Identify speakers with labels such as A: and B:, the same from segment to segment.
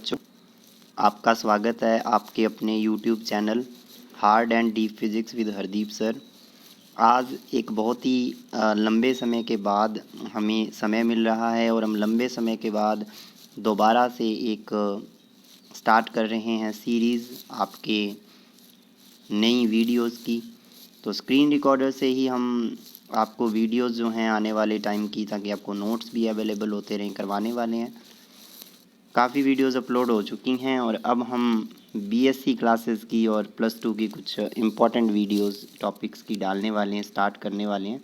A: बच्चों, आपका स्वागत है आपके अपने YouTube channel hard and deep physics with Hardeep sir. आज एक बहुत ही लंबे समय के बाद हमें समय मिल रहा है और हम लंबे समय के बाद दोबारा से एक स्टार्ट कर रहे हैं सीरीज़ आपके नई वीडियोस की। तो स्क्रीन रिकॉर्डर से ही हम आपको वीडियोस जो हैं आने वाले टाइम की, ताकि आपको नोट्स भी अवेलेबल होते रहें, करवाने वाले हैं। काफ़ी वीडियोस अपलोड हो चुकी हैं और अब हम बीएससी क्लासेस की और +2 की कुछ इम्पॉर्टेंट वीडियोस टॉपिक्स की डालने वाले हैं, स्टार्ट करने वाले हैं।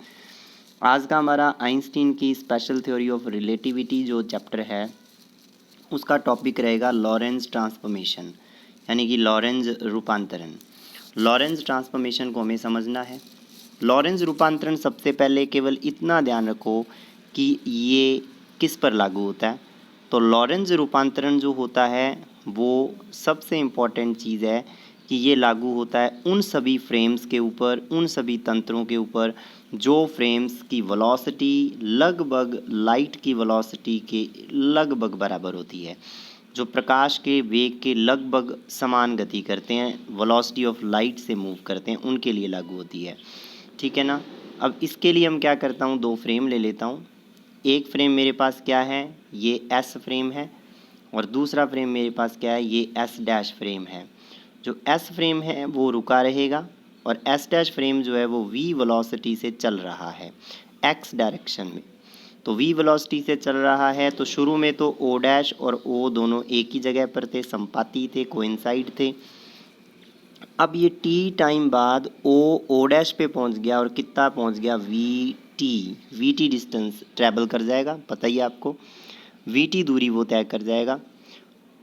A: आज का हमारा आइंस्टीन की स्पेशल थ्योरी ऑफ रिलेटिविटी जो चैप्टर है, उसका टॉपिक रहेगा लॉरेंज ट्रांसफॉर्मेशन, यानी कि लॉरेंज रूपांतरण। लॉरेंज ट्रांसफॉर्मेशन को हमें समझना है। लॉरेंज रूपांतरण सबसे पहले केवल इतना ध्यान रखो कि ये किस पर लागू होता है। तो लॉरेंज रूपांतरण जो होता है वो सबसे इम्पॉर्टेंट चीज़ है कि ये लागू होता है उन सभी फ्रेम्स के ऊपर, उन सभी तंत्रों के ऊपर जो फ्रेम्स की वेलोसिटी लगभग लाइट की वेलोसिटी के लगभग बराबर होती है, जो प्रकाश के वेग के लगभग समान गति करते हैं, वेलोसिटी ऑफ लाइट से मूव करते हैं, उनके लिए लागू होती है। ठीक है ना। अब इसके लिए हम क्या करता हूँ, दो फ्रेम ले लेता हूँ। एक फ्रेम मेरे पास क्या है, ये एस फ्रेम है, और दूसरा फ्रेम मेरे पास क्या है, ये एस डैश फ्रेम है। जो एस फ्रेम है वो रुका रहेगा और एस डैश फ्रेम जो है वो वी वेलोसिटी से चल रहा है एक्स डायरेक्शन में। तो वी वेलोसिटी से चल रहा है, तो शुरू में तो ओ डैश और ओ दोनों एक ही जगह पर थे, संपाती थे, कोइंसाइड थे। अब ये टी टाइम बाद ओ डैश पे पहुंच गया और कितना पहुंच गया, वी टी डिस्टेंस ट्रैवल कर जाएगा, पता ही है आपको। वी टी दूरी वो तय कर जाएगा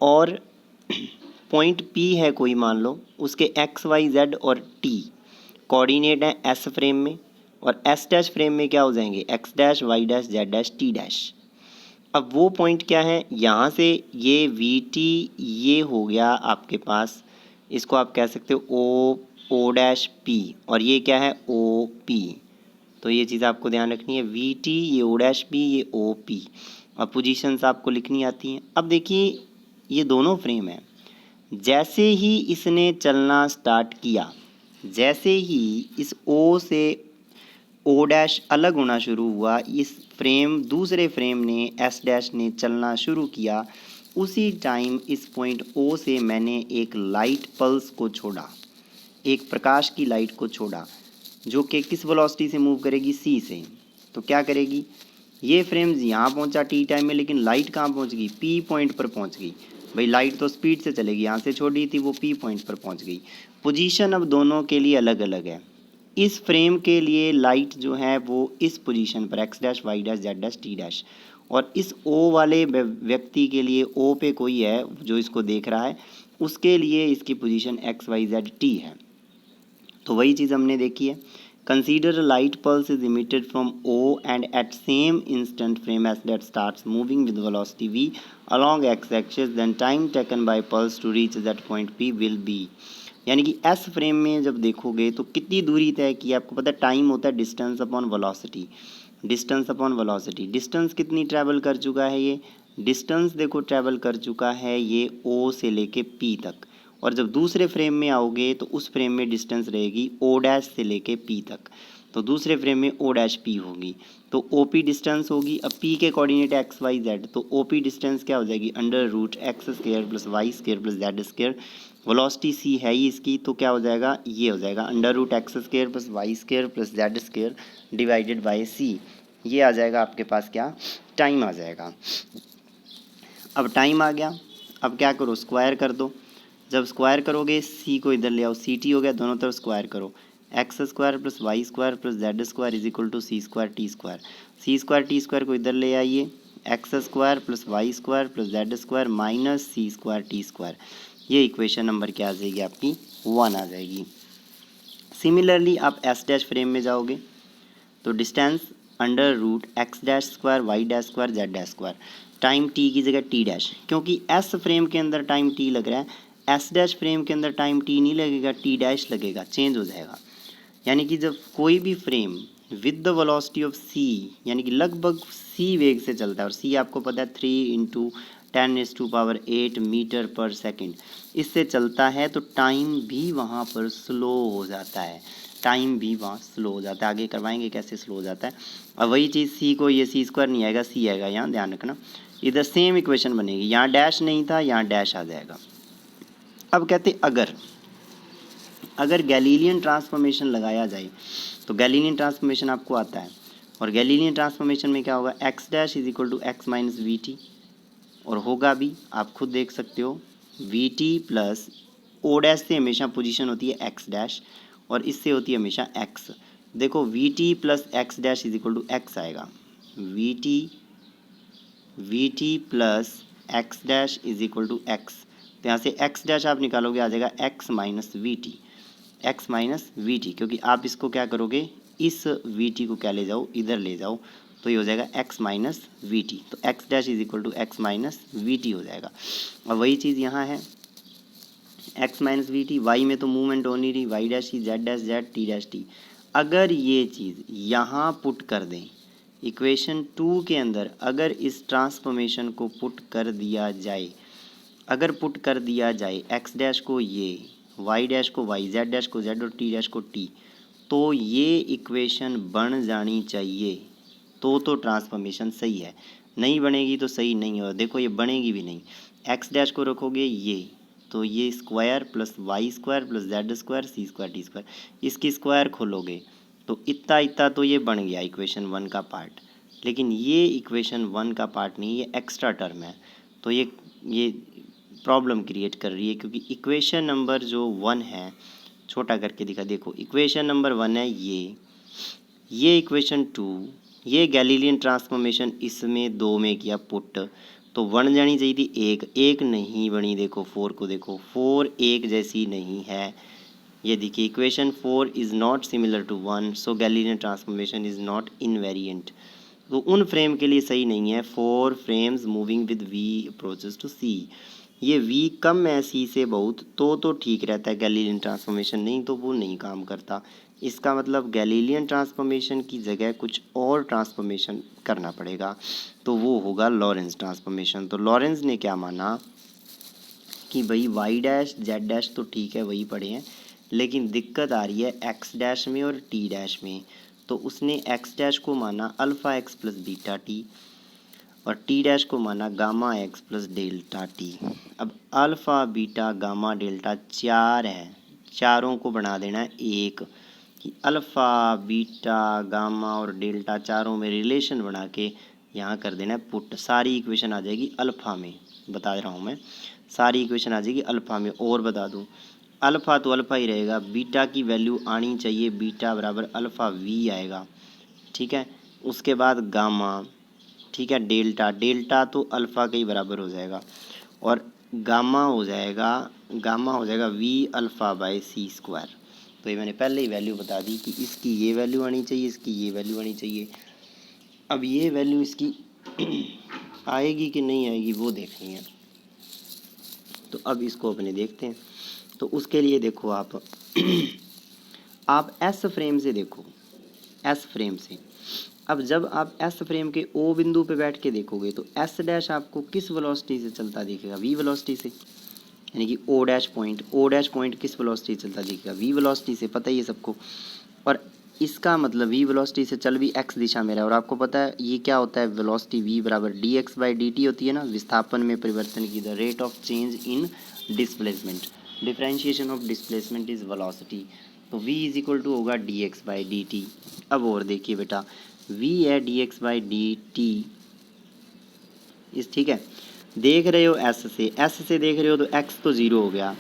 A: और पॉइंट पी है कोई, मान लो उसके एक्स वाई जेड और टी कोऑर्डिनेट हैं एस फ्रेम में, और एस डैश फ्रेम में क्या हो जाएंगे, x dash y dash z dash t dash. अब वो पॉइंट क्या है, यहाँ से ये वी टी ये हो गया आपके पास, इसको आप कह सकते हो ओ डैश पी, और ये क्या है, ओ पी। तो ये चीज़ आपको ध्यान रखनी है, वी टी ये ओ डैश पी ये ओ पी। अब पोजीशंस आपको लिखनी आती हैं। अब देखिए ये दोनों फ्रेम हैं, जैसे ही इसने चलना स्टार्ट किया, जैसे ही इस ओ से ओ डैश अलग होना शुरू हुआ, इस फ्रेम दूसरे फ्रेम ने एस डैश ने चलना शुरू किया, उसी टाइम इस पॉइंट ओ से मैंने एक लाइट पल्स को छोड़ा, एक प्रकाश की लाइट को छोड़ा, जो कि किस वेलोसिटी से मूव करेगी, सी से। तो क्या करेगी, ये फ्रेम्स यहाँ पहुँचा टी टाइम में, लेकिन लाइट कहाँ पहुँच गई, पी पॉइंट पर पहुँच गई। भाई लाइट तो स्पीड से चलेगी, यहाँ से छोड़ी थी, वो पी पॉइंट पर पहुँच गई। पोजीशन अब दोनों के लिए अलग अलग है। इस फ्रेम के लिए लाइट जो है वो इस पोजीशन पर x dash y dash z dash t dash, और इस ओ वाले व्यक्ति के लिए ओ पे कोई है जो इसको देख रहा है, उसके लिए इसकी position x y z t है। तो वही चीज़ हमने देखी है। Consider light pulse is emitted from O and at same instant frame S that starts moving with velocity v along x axis, then time taken by pulse to reach that point p will be। यानी कि S frame में जब देखोगे तो कितनी दूरी तय की, आपको पता है टाइम होता है distance upon velocity, distance upon velocity. Distance कितनी ट्रैवल कर चुका है, ये डिस्टेंस देखो ट्रैवल कर चुका है ये ओ से लेके पी तक, और जब दूसरे फ्रेम में आओगे तो उस फ्रेम में डिस्टेंस रहेगी ओ डैश से लेके पी तक, तो दूसरे फ्रेम में ओ डैश पी होगी, तो ओ पी डिस्टेंस होगी। अब पी के कोऑर्डिनेट एक्स वाई जेड, तो ओ पी डिस्टेंस क्या हो जाएगी, under root x square plus y square plus z square. Velocity c है ही इसकी, तो क्या हो जाएगा, ये हो जाएगा under root x square plus y square plus z square divided by c. ये आ जाएगा आपके पास क्या, टाइम आ जाएगा। अब टाइम आ गया, अब क्या करो, स्क्वायर कर दो। जब स्क्वायर करोगे सी को इधर ले आओ, सी टी हो गया, दोनों तरफ स्क्वायर करो, x square plus y square plus z square is equal to c square t square. C square t square को इधर ले आइए, x square plus y square plus z square minus c square t square. ये equation number क्या आ जाएगी आपकी, 1 आ जाएगी। सिमिलरली आप एस डैश फ्रेम में जाओगे तो distance under root x dash square y dash square z dash square, time t की जगह टी डैश, क्योंकि एस फ्रेम के अंदर टाइम टी लग रहा है, एस डैश फ्रेम के अंदर टाइम टी नहीं लगेगा, टी डैश लगेगा, चेंज हो जाएगा। यानी कि जब कोई भी frame with the velocity of c, यानी कि लगभग सी वेग से चलता है, और सी आपको पता है 3 × 10⁸ मीटर पर सेकंड इससे चलता है, तो टाइम भी वहाँ पर स्लो हो जाता है, टाइम भी वहाँ स्लो हो जाता है। आगे करवाएंगे कैसे स्लो हो जाता है। अब वही चीज़ सी को, ये सी स्क्वायर नहीं आएगा, सी आएगा, यहाँ ध्यान रखना। इधर सेम इक्वेशन बनेगी, यहाँ डैश नहीं था, यहाँ डैश आ जाएगा। अब कहते अगर गैलीलियन ट्रांसफॉर्मेशन लगाया जाए, तो गैलीलियन ट्रांसफॉर्मेशन आपको आता है, और गैलीलियन ट्रांसफॉर्मेशन में क्या होगा, x dash is equal to x minus v t, और होगा भी, आप खुद देख सकते हो, v t plus O dash से हमेशा पोजीशन होती है एक्स डैश, और इससे होती है हमेशा एक्स। देखो v t plus x dash is equal to x आएगा, v t plus x dash is equal to x, तो यहाँ से एक्स डैश आप निकालोगे, आ जाएगा एक्स माइनस वी टी, क्योंकि आप इसको क्या करोगे, इस वी टी को क्या ले जाओ, इधर ले जाओ, तो ये हो जाएगा एक्स माइनस वी टी, तो x dash is equal to x minus v t हो जाएगा। और वही चीज़ यहाँ है, x minus v t, y में तो मूवमेंट हो नहीं रही, वाई डैश की z dash z, t dash t. अगर ये चीज़ यहाँ पुट कर दें इक्वेशन 2 के अंदर, अगर इस ट्रांसफॉर्मेशन को पुट कर दिया जाए, अगर पुट कर दिया जाए एक्स डैश को ये, वाई डैश को वाई, जेड डैश को जेड और टी डैश को टी, तो ये इक्वेशन बन जानी चाहिए, तो ट्रांसफॉर्मेशन सही है। नहीं बनेगी तो सही नहीं होगा। देखो ये बनेगी भी नहीं, एक्स डैश को रखोगे ये, तो ये square plus y square plus z square c square t square, इसकी स्क्वायर खोलोगे तो इतना इतना, तो ये बन गया इक्वेशन 1 का पार्ट। लेकिन ये इक्वेशन 1 का पार्ट नहीं, ये एक्स्ट्रा टर्म है, तो ये प्रॉब्लम क्रिएट कर रही है, क्योंकि इक्वेशन नंबर जो 1 है, छोटा करके दिखा, देखो इक्वेशन नंबर 1 है ये इक्वेशन 2, ये गैलीलियन ट्रांसफॉर्मेशन इसमें 2 में किया पुट, तो बन जानी चाहिए थी एक नहीं बनी। देखो 4 को देखो, 4 एक जैसी नहीं है। ये देखिए equation 4 is not similar to 1, so Galilean transformation is not invariant, तो उन फ्रेम के लिए सही नहीं है। 4 frames moving with v approaches to c, ये वी कम है सी से बहुत, तो ठीक रहता है गैलीलियन ट्रांसफॉर्मेशन, नहीं तो वो नहीं काम करता। इसका मतलब गैलीलियन ट्रांसफॉर्मेशन की जगह कुछ और ट्रांसफॉर्मेशन करना पड़ेगा, तो वो होगा लॉरेंस ट्रांसफॉर्मेशन। तो लॉरेंस ने क्या माना कि भाई वाई डैश जेड डैश तो ठीक है, वही पढ़े हैं, लेकिन दिक्कत आ रही है एक्स डैश में और टी डैश में। तो उसने एक्स डैश को माना alpha x plus beta T, और टी डैश को माना gamma x plus delta T. अब अल्फ़ा बीटा गामा डेल्टा 4 है, चारों को बना देना है एक, कि अल्फ़ा बीटा गामा और डेल्टा चारों में रिलेशन बना के यहाँ कर देना है पुट, सारी इक्वेशन आ जाएगी अल्फ़ा में, बता रहा हूँ मैं, सारी इक्वेशन आ जाएगी अल्फ़ा में। और बता दूँ, अल्फ़ा तो अल्फ़ा ही रहेगा, बीटा की वैल्यू आनी चाहिए, बीटा बराबर अल्फ़ा वी आएगा, ठीक है। उसके बाद गामा, ठीक है, डेल्टा तो अल्फ़ा के ही बराबर हो जाएगा, और गामा हो जाएगा v alpha by c square. तो ये मैंने पहले ही वैल्यू बता दी कि इसकी ये वैल्यू आनी चाहिए, इसकी ये वैल्यू आनी चाहिए। अब ये वैल्यू इसकी आएगी कि नहीं आएगी वो देखनी है, तो अब इसको अपने देखते हैं। तो उसके लिए देखो आप एस फ्रेम से देखो, एस फ्रेम से। अब जब आप एस फ्रेम के ओ बिंदु पे बैठ के देखोगे, तो एस डैश आपको किस वेलोसिटी से चलता दिखेगा, वी वेलोसिटी से, यानी कि ओ डैश पॉइंट किस वेलोसिटी से चलता दिखेगा, वी वेलोसिटी से, पता ही है सबको। और इसका मतलब वी वेलोसिटी से चल भी एक्स दिशा में रहा है, और आपको पता है ये क्या होता है, वेलोसिटी वी बराबर D x by d T होती है ना, विस्थापन में परिवर्तन की, the rate of change in displacement, differentiation of displacement is velocity. तो v इज इक्वल टू होगा D x by d T. अब और देखिए बेटा, v है D x by d T, इस ठीक है, देख रहे हो s से देख रहे हो, तो x तो 0 हो गया,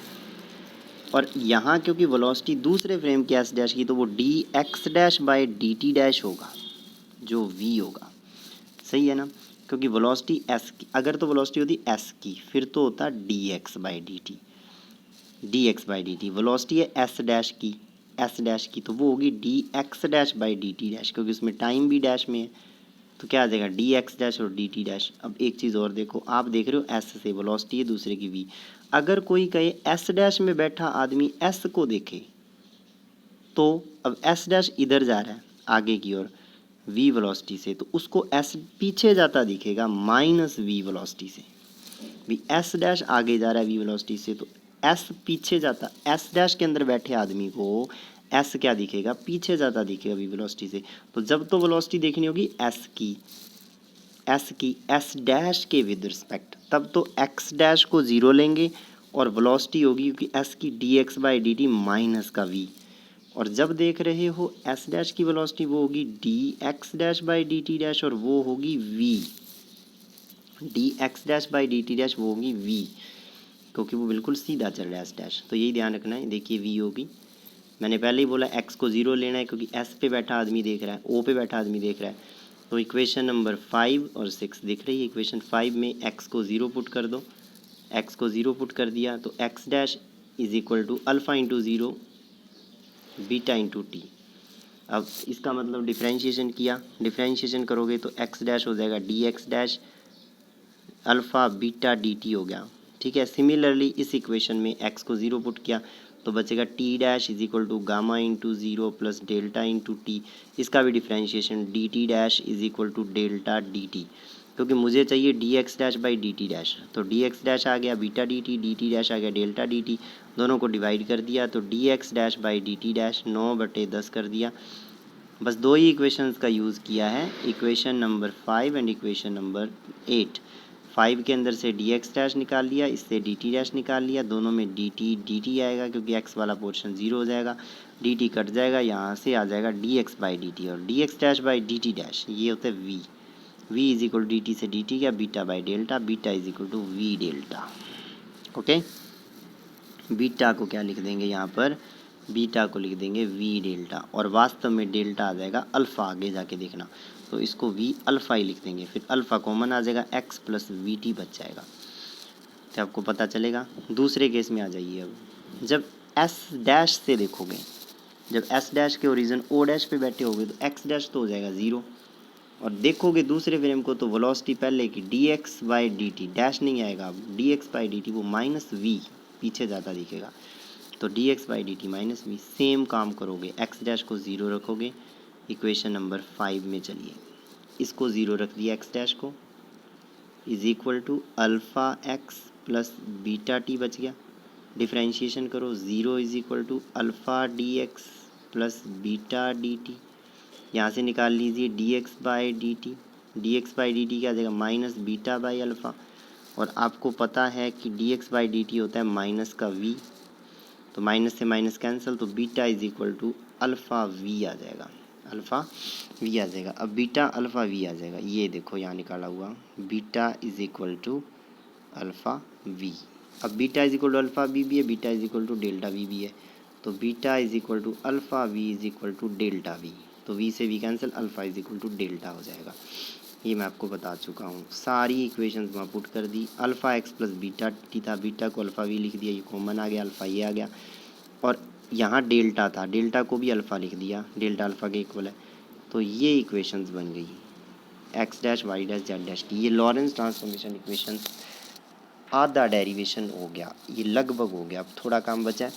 A: और यहाँ क्योंकि वेलोसिटी दूसरे फ्रेम की एस डैश की, तो वो D x dash by d t dash होगा, जो v होगा, सही है ना, क्योंकि वेलोसिटी s की, अगर तो वेलोसिटी होती s की, फिर तो होता D x by d T, velocity है s डैश की, तो वो होगी d x dash by d t dash, क्योंकि उसमें टाइम भी डैश में है, तो क्या आ जाएगा डी एक्स डैश और डी टी डैश। अब एक चीज़ और देखो, आप देख रहे हो एस से वेलोसिटी है, दूसरे की वी, अगर कोई कहे एस डैश में बैठा आदमी एस को देखे, तो अब एस डैश इधर जा रहा है आगे की ओर वी वेलोसिटी से, तो उसको एस पीछे जाता दिखेगा माइनस वी वेलोसिटी से, भी एस डैश आगे जा रहा है वी वेलोसिटी से, तो एस पीछे जाता, एस डैश के अंदर बैठे आदमी को एस क्या दिखेगा, पीछे जाता दिखेगा वी वेलोसिटी से। तो जब तो वेलोसिटी देखनी होगी एस डैश के विद रिस्पेक्ट, तब तो एक्स डैश को ज़ीरो लेंगे और वेलोसिटी होगी क्योंकि एस की d x by d t minus का वी। और जब देख रहे हो एस डैश की वेलोसिटी वो होगी d x dash by d t dash और वो होगी v, d x dash by d t dash वो होगी वी, क्योंकि वो बिल्कुल सीधा चल रहा है एस डैश। तो यही ध्यान रखना है। देखिए वी होगी, मैंने पहले ही बोला एक्स को ज़ीरो लेना है क्योंकि एस पे बैठा आदमी देख रहा है, ओ पे बैठा आदमी देख रहा है। तो इक्वेशन नंबर 5 और 6 दिख रही है। इक्वेशन 5 में एक्स को ज़ीरो पुट कर दो, एक्स को ज़ीरो पुट कर दिया तो x dash is equal to alpha into zero beta into t. अब इसका मतलब डिफ्रेंशिएशन किया, डिफ्रेंशिएशन करोगे तो एक्स डैश हो जाएगा d x dash alpha beta d T हो गया। ठीक है, सिमिलरली इस इक्वेशन में एक्स को ज़ीरो पुट किया तो बचेगा t dash is equal to gamma into zero plus delta into t. इसका भी differentiation d t dash is equal to delta d t, क्योंकि मुझे चाहिए d x dash by d t dash, तो d x dash आ गया beta d t dash आ गया डेल्टा डी टी। दोनों को डिवाइड कर दिया तो d x dash by d t dash 9/10 कर दिया। बस दो ही इक्वेशंस का यूज़ किया है, equation number 5 and equation number 8। 5 के अंदर से डी एक्स डैश निकाल लिया, इससे डी टी डैश निकाल लिया, दोनों में डी टी आएगा क्योंकि एक्स वाला पोर्शन ज़ीरो हो जाएगा, डी टी कट जाएगा, यहाँ से आ जाएगा d x by d t और d x dash by d t dash ये होता है v. V is equal to d t से डी टी गया beta by delta, beta is equal to v delta. Okay, beta को क्या लिख देंगे यहाँ पर, बीटा को लिख देंगे वी डेल्टा और वास्तव में डेल्टा आ जाएगा अल्फ़ा, आगे जाके देखना। तो इसको वी अल्फ़ा ही लिख देंगे, फिर अल्फ़ा कॉमन आ जाएगा, एक्स प्लस वी टी बच जाएगा। तो आपको पता चलेगा। दूसरे केस में आ जाइए। अब जब एस डैश से देखोगे, जब एस डैश के ओरिजिन ओ डैश पे बैठे होगे तो एक्स डैश तो हो जाएगा ज़ीरो, और देखोगे दूसरे फ्रेम को तो वेलोसिटी पहले की d x by d t dash नहीं आएगा, d x by d t वो माइनस वी पीछे ज़्यादा दिखेगा, तो d x by d t minus v. Same काम करोगे, एक्स डैश को ज़ीरो रखोगे, इक्वेशन नंबर 5 में चलिए इसको ज़ीरो रख दिया एक्स डैश को, is equal to alpha x plus beta t बच गया। डिफ्रेंशिएशन करो, zero is equal to alpha d x plus beta d T, यहाँ से निकाल लीजिए D x by d T, D x by d T क्या आ जाएगा माइनस बीटा बाई अल्फ़ा, और आपको पता है कि d x by d t होता है माइनस का वी, तो माइनस से माइनस कैंसिल, तो beta is equal to alpha v आ जाएगा, अल्फ़ा वी आ जाएगा। अब बीटा अल्फ़ा वी आ जाएगा, ये देखो यहाँ निकाला हुआ beta is equal to alpha v. अब beta is equal to alpha v भी है, beta is equal to delta v भी है, तो beta is equal to alpha v is equal to delta v, तो वी से v cancel, alpha is equal to delta हो जाएगा। ये मैं आपको बता चुका हूँ, सारी इक्वेशंस वहाँ पुट कर दी। Alpha x plus beta t था, बीटा को अल्फ़ा वी लिख दिया, ये कॉमन आ गया, अल्फ़ा ये आ गया, और यहाँ डेल्टा था, डेल्टा को भी अल्फ़ा लिख दिया, डेल्टा अल्फ़ा के इक्वल है, तो ये इक्वेशंस बन गई x dash y dash z dash t. ये लॉरेंस ट्रांसफॉर्मेशन इक्वेशन आधा डेरिवेशन हो गया, ये लगभग हो गया, अब थोड़ा काम बचा है।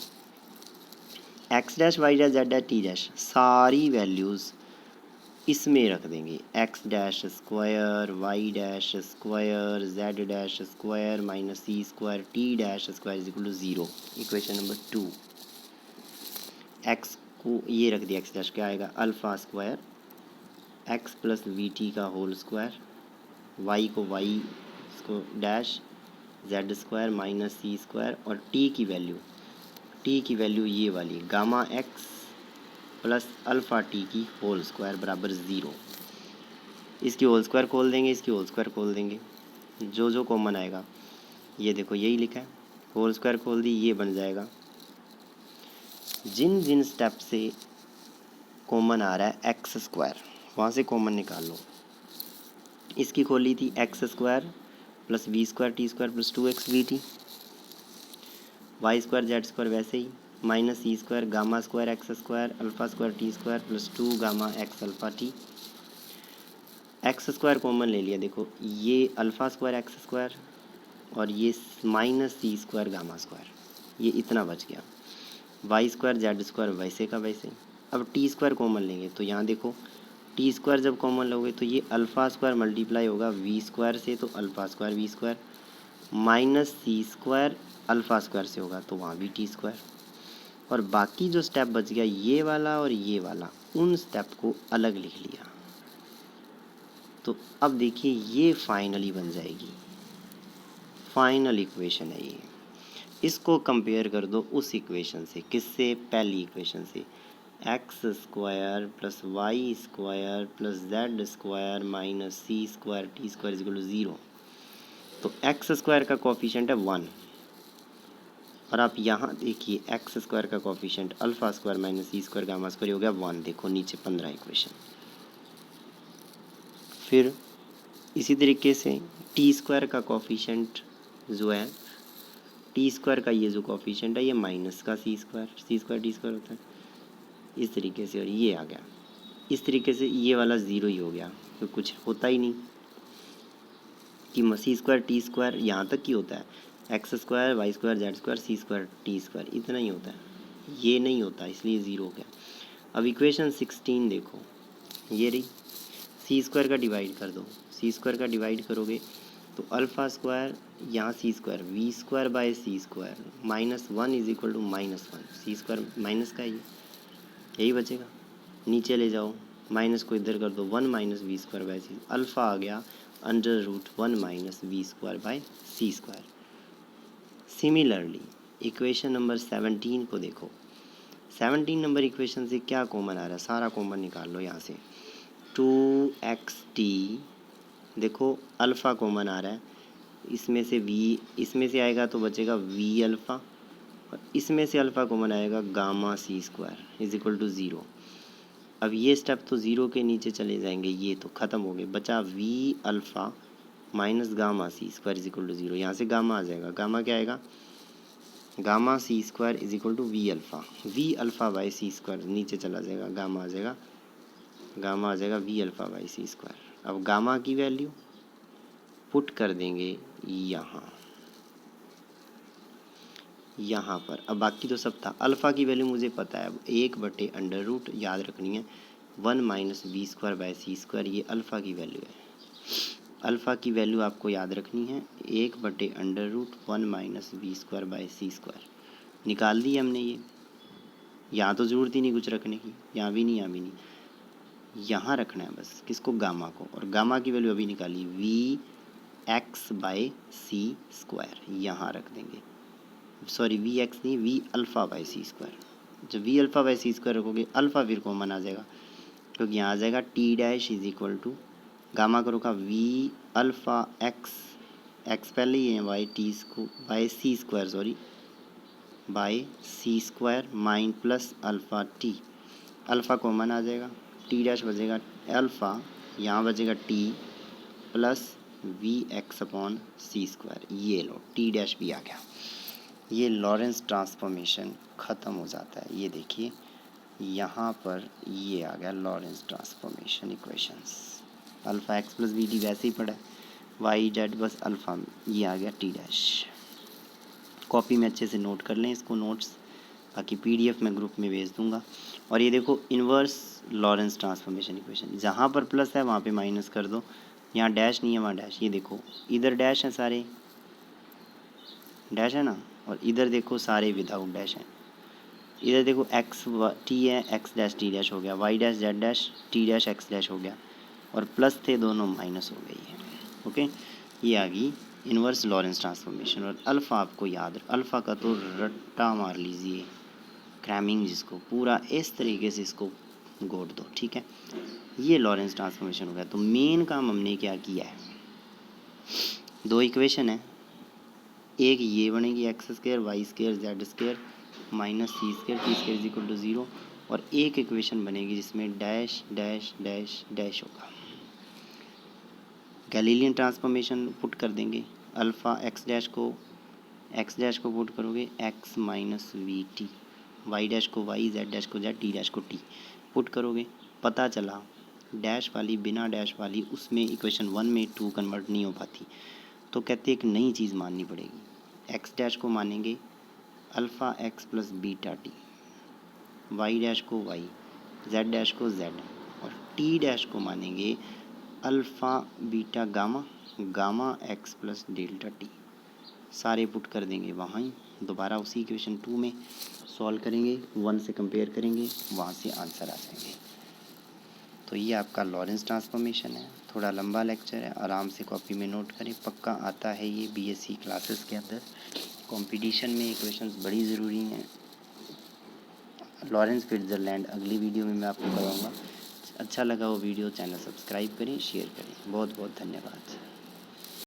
A: X dash y dash z dash t dash सारी वैल्यूज़ इसमें रख देंगे, x dash square y dash square z dash square minus c square t dash square is equal to zero. Equation number 2, x को ये रख दिया, x dash क्या आएगा alpha square x plus v t का होल स्क्वायर, वाई को y इसको dash z square minus c square, और टी की वैल्यू ये वाली gamma x plus alpha T की होल स्क्वायर बराबर ज़ीरो। इसकी होल स्क्वायर खोल देंगे, इसकी होल स्क्वायर खोल देंगे, जो जो कॉमन आएगा ये देखो यही लिखा है, होल स्क्वायर खोल दी, ये बन जाएगा। जिन जिन स्टेप से कॉमन आ रहा है एक्स स्क्वायर वहाँ से कॉमन निकाल लो। इसकी खोली थी x square plus v square t square plus 2x v t, y square z square वैसे ही minus c square gamma square x square alpha square t square plus 2 gamma x alpha t. X square common ले लिया, देखो ये alpha square x square और ये minus c square gamma square, ये इतना बच गया। वाई स्क्वायर जेड स्क्वायर वैसे का वैसे। अब टी स्क्वायर कॉमन लेंगे तो यहाँ देखो टी स्क्वायर जब कॉमन लोगे तो ये अल्फ़ा स्क्वायर मल्टीप्लाई होगा वी स्क्वायर से, तो alpha square v square minus c square alpha square से होगा तो वहाँ भी टी स्क्वायर। और बाकी जो स्टेप बच गया ये वाला और ये वाला, उन स्टेप को अलग लिख लिया। तो अब देखिए ये फाइनली बन जाएगी, फाइनल इक्वेशन है ये। इसको कंपेयर कर दो उस इक्वेशन से, किससे, पहली इक्वेशन से, x square plus y square plus z square minus c square t square is equal to 0। तो एक्स स्क्वायर का कोफिशिएंट है 1, और आप यहाँ देखिए एक्स स्क्वायर का coefficient alpha square minus c square gamma square हो गया 1। देखो नीचे 15 इक्वेशन। फिर इसी तरीके से टी स्क्वायर का कोफिशिएंट जो है, टी स्क्वायर का ये जो कोफिशिएंट है ये माइनस का सी स्क्वायर टी स्क्वायर होता है, इस तरीके से। और ये आ गया इस तरीके से, ये वाला 0 ही हो गया, तो कुछ होता ही नहीं कि सी स्क्वायर टी स्क्वायर यहाँ तक ही होता है, x square y square z square c square t square इतना ही होता है, ये नहीं होता, इसलिए 0 हो गया। अब इक्वेशन 16 देखो, ये रही, सी स्क्वायर का डिवाइड कर दो, सी स्क्वायर का डिवाइड करोगे तो अल्फ़ा स्क्वायर यहाँ c square v square by c square minus 1 is equal to -1, c square minus का ये यही बचेगा। नीचे ले जाओ, माइनस को इधर कर दो, 1 minus v square by c, alpha आ गया √1 minus v square by c square. Similarly equation number 17 को देखो, 17 नंबर इक्वेशन से क्या कॉमन आ रहा है, सारा कॉमन निकाल लो यहाँ से। 2xt, देखो अल्फ़ा कॉमन आ रहा है, इसमें से v, इसमें से आएगा तो बचेगा v अल्फ़ा, और इसमें से अल्फ़ा कॉमन आएगा gamma c square is equal to 0। अब ये स्टेप तो 0 के नीचे चले जाएंगे, ये तो ख़त्म हो गए, बचा v alpha minus gamma c square is equal to 0। यहाँ से गामा आ जाएगा, गामा क्या आएगा, gamma c square is equal to v alpha by c square नीचे चला जाएगा, गामा आ जाएगा, गामा आ जाएगा v alpha by c square. अब गामा की वैल्यू पुट कर देंगे यहाँ पर। अब बाकी तो सब था, अल्फ़ा की वैल्यू मुझे पता है, अब 1/√, याद रखनी है, 1 minus v square by c square, ये अल्फ़ा की वैल्यू है। अल्फ़ा की वैल्यू आपको याद रखनी है 1/√1 minus v square by c square. निकाल दी हमने ये, यहाँ तो ज़रूरत ही नहीं कुछ रखने की, यहाँ भी नहीं, यहाँ भी नहीं, यहाँ रखना है बस, किसको, गामा को। और गामा की वैल्यू अभी निकाली, v x by c square, यहाँ रख देंगे, सॉरी वी एक्स नहीं, v alpha by c square. जब v alpha by c square रखोगे अल्फ़ा फिर कॉमन आ जाएगा, क्योंकि यहाँ आ जाएगा t dash is equal to, gamma का रोका वी अल्फ़ा एक्स, एक्स पहले ही है, by t square by c square, sorry by c square mine plus alpha t, alpha common आ जाएगा, टी डैश बचेगा अल्फ़ा, यहाँ बचेगा t plus v x upon c square, ये लो टी डैश भी आ गया। ये लॉरेंस ट्रांसफॉर्मेशन ख़त्म हो जाता है, ये देखिए यहाँ पर ये आ गया Lorentz transformation equations. Alpha x plus v T वैसे ही पड़ा है, वाई जेड बस अल्फ़ा, ये आ गया टी डैश। कॉपी में अच्छे से नोट कर लें इसको, नोट्स, बाकी पीडीएफ मैं ग्रुप में भेज दूंगा। और ये देखो इन्वर्स लॉरेंस ट्रांसफॉर्मेशन इक्वेशन, जहाँ पर प्लस है वहाँ पे माइनस कर दो, यहाँ डैश नहीं है वहाँ डैश, ये देखो इधर डैश है, सारे डैश है ना, और इधर देखो सारे विदाउट डैश हैं। इधर देखो एक्स टी है, एक्स डैश टी डैश हो गया, y dash z dash t dash x dash हो गया, और प्लस थे दोनों माइनस हो गई है। ओके, ये आ गई इन्वर्स लॉरेंस ट्रांसफॉर्मेशन। और अल्फ़ा आपको याद, अल्फ़ा का तो रट्टा मार लीजिए, क्रैमिंग जिसको, पूरा इस तरीके से इसको गोड़ दो, ठीक है। ये लॉरेंस ट्रांसफॉर्मेशन हो गया। तो मेन काम हमने क्या किया है, दो इक्वेशन है, एक ये बनेगी x square y square z square minus c square t square is equal to 0, और एक इक्वेशन बनेगी जिसमें डैश डैश डैश डैश होगा। गैलीलियन ट्रांसफॉर्मेशन पुट कर देंगे, अल्फ़ा एक्स डैश को पुट करोगे x minus v t, y dash को वाई, जेड डैश को जेड, टी डैश को टी पुट करोगे, पता चला डैश वाली बिना डैश वाली उसमें इक्वेशन 1 में 2 कन्वर्ट नहीं हो पाती, तो कहते एक नई चीज़ माननी पड़ेगी। एक्स डैश को मानेंगे alpha x plus beta t, y dash को वाई, जेड डैश को जेड, और टी डैश को मानेंगे alpha beta gamma, gamma x plus delta t. सारे पुट कर देंगे वहाँ ही, दोबारा उसी क्वेश्चन 2 में सॉल्व करेंगे, 1 से कंपेयर करेंगे, वहाँ से आंसर आ जाएंगे। तो ये आपका लॉरेंस ट्रांसफॉर्मेशन है। थोड़ा लंबा लेक्चर है, आराम से कॉपी में नोट करें, पक्का आता है ये बीएससी क्लासेस के अंदर। कंपटीशन में क्वेश्चंस बड़ी ज़रूरी हैं। लॉरेंस फिट्जरलैंड अगली वीडियो में मैं आपको कराऊंगा। अच्छा लगा वो वीडियो, चैनल सब्सक्राइब करें, शेयर करें। बहुत बहुत धन्यवाद।